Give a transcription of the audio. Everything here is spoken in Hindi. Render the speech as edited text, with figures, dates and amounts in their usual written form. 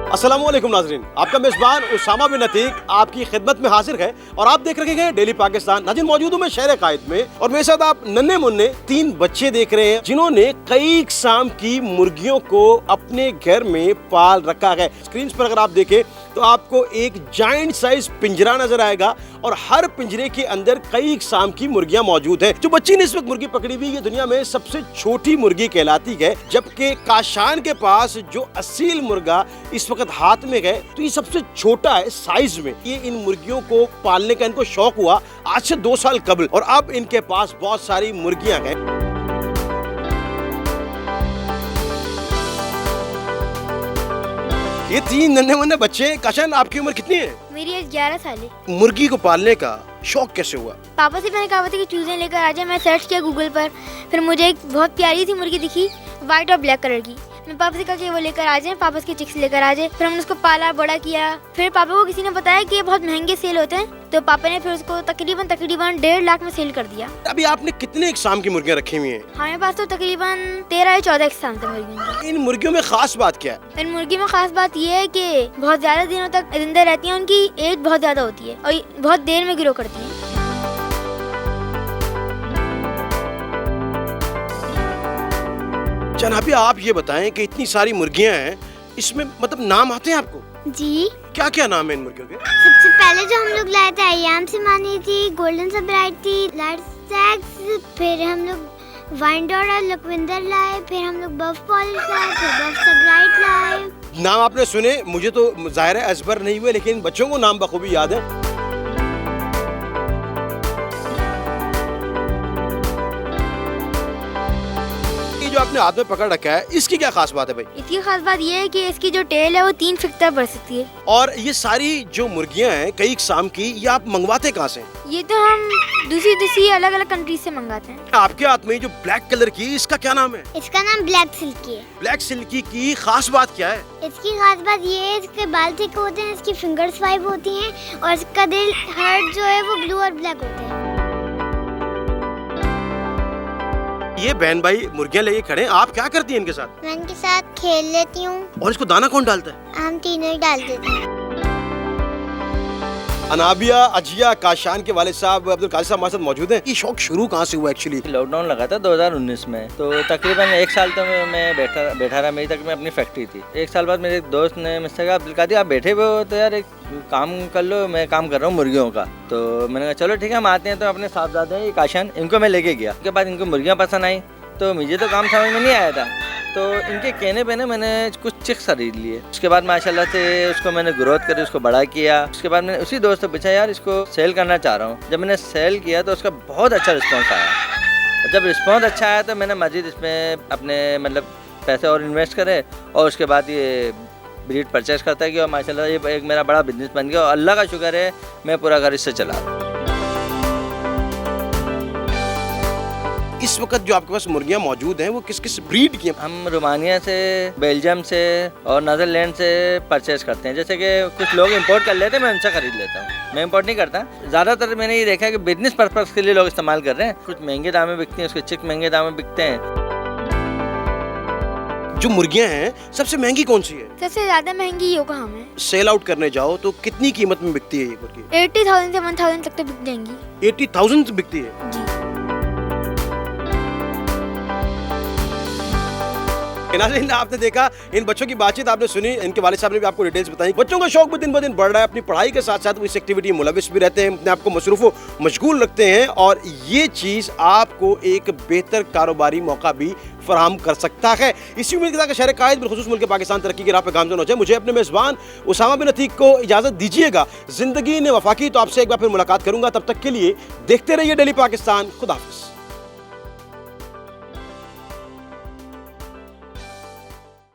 अस्सलामुअलैकुम नाज़रीन, आपका मेज़बान उसामा बिन अतीक आपकी खिदमत में हाजिर है और आप देख रहे हैं डेली पाकिस्तान। नाज़रीन, मौजूद हूं मैं शहर कायद में और मेरे साथ आप नन्हे मुन्ने 3 बच्चे देख रहे हैं जिन्होंने कई किस्म की मुर्गियों को अपने घर में पाल रखा है। स्क्रीन पर अगर आप देखें तो आपको एक जायंट साइज पिंजरा नजर आएगा और हर पिंजरे के अंदर कई किस्म की मुर्गियां मौजूद है। जो बच्ची ने इस वक्त मुर्गी पकड़ी हुई ये दुनिया में सबसे छोटी मुर्गी कहलाती है, जबकि काशान के पास जो असील मुर्गा इस वक्त हाथ में है तो ये सबसे छोटा है साइज में। ये इन मुर्गियों को पालने का इनको शौक हुआ आज से 2 साल कबल और अब इनके पास बहुत सारी मुर्गियां हैं। ये 3 नन्हे मुन्ने बच्चे। काशान, आपकी उम्र कितनी है? मेरी एज 11 साल है। मुर्गी को पालने का शौक कैसे हुआ? पापा से मैंने कहा था कि चूज़ें लेकर आ जाए। मैं सर्च किया गूगल पर, फिर मुझे एक बहुत प्यारी सी मुर्गी दिखी, वाइट और ब्लैक कलर की। मैं पापा से कहा कि वो लेकर आ जाए, पापा उसके चिक्स लेकर आ जाए। फिर हमने उसको पाला, बड़ा किया। फिर पापा को किसी ने बताया कि ये बहुत महंगे सेल होते हैं, तो पापा ने फिर उसको तकरीबन 1.5 लाख में सेल कर दिया। अभी आपने कितने इकसाम की मुर्गियां रखी हुई हैं? हमारे पास तो तकरीबन 13 या 14 किस्म थे मुर्गियों की। इन मुर्गियों में खास बात क्या है? इन मुर्गी में खास बात ये है कि बहुत ज़्यादा दिनों तक जिंदा रहती हैं, उनकी एज बहुत ज़्यादा होती है और बहुत देर में ग्रो करती हैं। जनाबी, आप ये बताएं कि इतनी सारी मुर्गियां हैं, इसमें मतलब नाम आते हैं आपको? जी, क्या क्या नाम है इन मुर्गियों के? सबसे पहले जो हम लोग लाए थे अय्याम सिमानी थी, गोल्डन सबराइट थी, लाइट स्टैक्स, फिर हम लोग वाइंडोर लकविंदर लाए, फिर हम लोग बफ पॉलिश लाए, फिर बफ सबराइट लाए। नाम आपने सुने, मुझे तो जाहिर है अजबर नहीं हुए, लेकिन बच्चों को नाम बखूबी याद है। जो आपने हाथ में पकड़ रखा है इसकी क्या खास बात है भाई? इसकी खास बात ये है कि इसकी जो टेल है वो 3 फीट तक बढ़ सकती है। और ये सारी जो मुर्गियां हैं कई किस्म की, ये आप मंगवाते कहाँ से? ये तो हम दूसरी अलग अलग कंट्री से मंगाते हैं। आपके हाथ में जो ब्लैक कलर की, इसका क्या नाम है? इसका नाम ब्लैक सिल्की है। ब्लैक सिल्की की खास बात क्या है? इसकी खास बात ये है इसके बाल थिक होते हैं, इसकी फिंगर्स 5 होती हैं और इसका दिल हार्ट जो है वो ब्लू और ब्लैक होते हैं। ये बहन भाई मुर्गियां लेके खड़े हैं, आप क्या करती हैं इनके साथ? मैं इनके साथ खेल लेती हूँ। और इसको दाना कौन डालता है? हम तीनों ही डाल देते हैं। अनाबिया, अजिया, काशान के वाले साहब अब्दुल कादिर साहब हमारे साथ मौजूद हैं। ये शौक शुरू कहाँ से हुआ एक्चुअली? लॉकडाउन लगा था 2019 में, तो तकरीबन 1 साल तो मैं बैठा रहा। मेरी तक में अपनी फैक्ट्री थी। 1 साल बाद मेरे एक दोस्त ने मुझसे कहा, अब्दुल कादिर आप बैठे हुए हो तो यार एक काम कर लो, मैं काम कर रहा हूँ मुर्गियों का। तो मैंने कहा चलो ठीक है, हम आते हैं। तो अपने साहबजादे हैं काशान, इनको मैं लेके गया। उसके बाद इनको मुर्गियाँ पसंद आई, तो मुझे तो काम समझ में नहीं आया था, तो इनके कहने पे ना मैंने कुछ चिक्स खरीद लिए। उसके बाद माशाल्लाह से उसको मैंने ग्रोथ करी, उसको बड़ा किया। उसके बाद मैंने उसी दोस्त से पूछा यार इसको सेल करना चाह रहा हूँ। जब मैंने सेल किया तो उसका बहुत अच्छा रिस्पॉन्स आया। जब रिस्पॉन्स अच्छा आया तो मैंने मज़ीद इसमें अपने मतलब पैसे और इन्वेस्ट करे और उसके बाद ये ब्रीड परचेस करता गया और माशाल्लाह ये एक मेरा बड़ा बिजनेस बन गया और अल्लाह का शुक्र है मैं पूरा घर इससे चला रहा हूँ। इस वक्त जो आपके पास मुर्गियां मौजूद हैं वो किस किस ब्रीड की हैं? हम रोमानिया से, बेल्जियम से और नीदरलैंड से परचेस करते हैं। जैसे कि कुछ लोग इंपोर्ट कर लेते हैं, मैं उनसे खरीद लेता हूँ। मैं इंपोर्ट नहीं करता। ज़्यादातर मैंने ये देखा है कि बिजनेस पर्पज़ के लिए लोग इस्तेमाल कर रहे हैं। कुछ महंगे दाम में बिकती हैं, उसके चिक महंगे दाम में बिकते हैं। जो मुर्गियां हैं सबसे महंगी कौन सी है? सबसे ज़्यादा महंगी योकोहामा है। सेल आउट करने जाओ तो कितनी कीमत में बिकती है ये मुर्गी? 80,000 से 1,000 तक तो बिक जाएंगी। 80,000 बिकती है जी। नाज़रीन, आपने देखा, इन बच्चों की बातचीत आपने सुनी, इनके वालिद साहब ने भी आपको डिटेल्स बताई। बच्चों का शौक भी दिन ब दिन बढ़ रहा है। अपनी पढ़ाई के साथ साथ वो इस एक्टिविटी में मुलविस भी रहते हैं, अपने आप को मसरूफ व मशगूल रखते हैं और ये चीज़ आपको एक बेहतर कारोबारी मौका भी फराहम कर सकता है। इसी उम्मीद के साथ शहर कायद बिलखुसूस मुल्क पाकिस्तान तरक्की की राह पे गामज़न हो जाए। मुझे अपने मेज़बान उसामा बिन अतीक को इजाज़त दीजिएगा। ज़िंदगी ने वफा की तो आपसे एक बार फिर मुलाकात करूँगा। तब तक के लिए देखते रहिए डेली पाकिस्तान। खुदा हाफ़िज़।